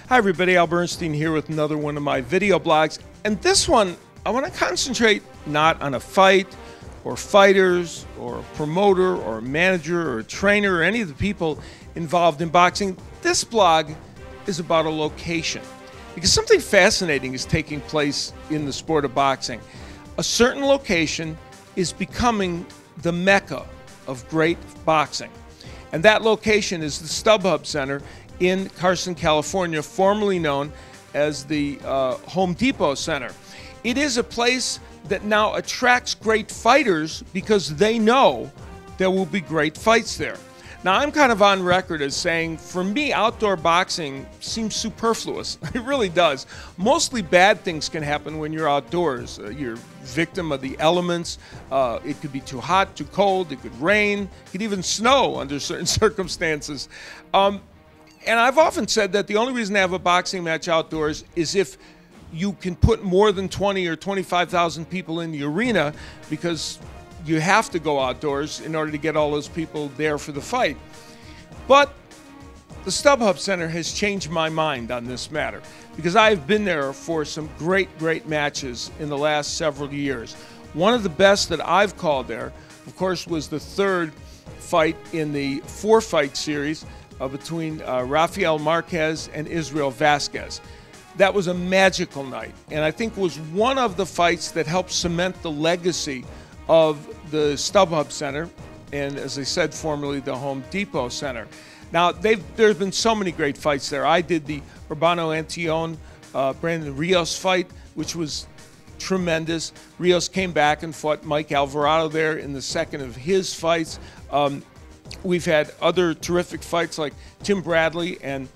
Hi everybody, Al Bernstein here with another one of my video blogs. And this one, I want to concentrate not on a fight or fighters or a promoter or a manager or a trainer or any of the people involved in boxing. This blog is about a location because something fascinating is taking place in the sport of boxing. A certain location is becoming the mecca of great boxing. And that location is the StubHub Center in Carson, California, formerly known as the Home Depot Center. It is a place that now attracts great fighters because they know there will be great fights there. Now, I'm kind of on record as saying, for me, outdoor boxing seems superfluous. It really does. Mostly bad things can happen when you're outdoors. You're victim of the elements. It could be too hot, too cold. It could rain. It could even snow under certain circumstances. And I've often said that the only reason to have a boxing match outdoors is if you can put more than 20 or 25,000 people in the arena, because you have to go outdoors in order to get all those people there for the fight. But the StubHub Center has changed my mind on this matter, because I've been there for some great matches in the last several years. One of the best that I've called there, of course, was the third fight in the 4-fight series between Rafael Marquez and Israel Vasquez. That was a magical night, and I think was one of the fights that helped cement the legacy of the StubHub Center, and as I said, formerly the Home Depot Center. Now, there's been so many great fights there. I did the Urbano Antillon, Brandon Rios fight, which was tremendous. Rios came back and fought Mike Alvarado there in the second of his fights. We've had other terrific fights like Tim Bradley and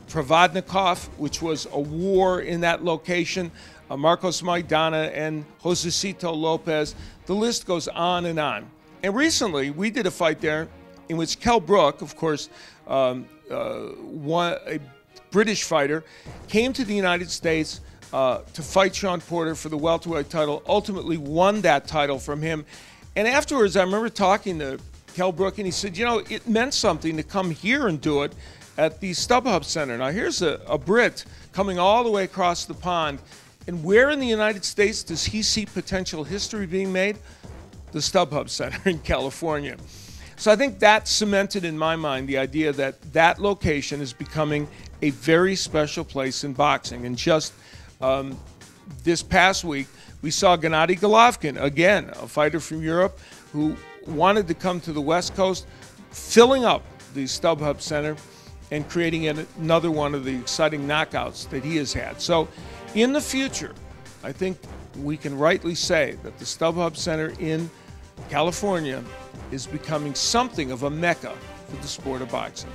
Provodnikov, which was a war in that location. Marcos Maidana and Josecito Lopez. The list goes on and on. And recently, we did a fight there in which Kell Brook, of course, a British fighter, came to the United States to fight Sean Porter for the welterweight title, ultimately won that title from him. And afterwards, I remember talking to Kell Brook, and he said, you know, it meant something to come here and do it at the StubHub Center. Now, here's a Brit coming all the way across the pond. And where in the United States does he see potential history being made? The StubHub Center in California. So I think that cemented in my mind the idea that that location is becoming a very special place in boxing. And just this past week, we saw Gennady Golovkin, again, a fighter from Europe who wanted to come to the West Coast, filling up the StubHub Center and creating another one of the exciting knockouts that he has had. So in the future, I think we can rightly say that the StubHub Center in California is becoming something of a mecca for the sport of boxing.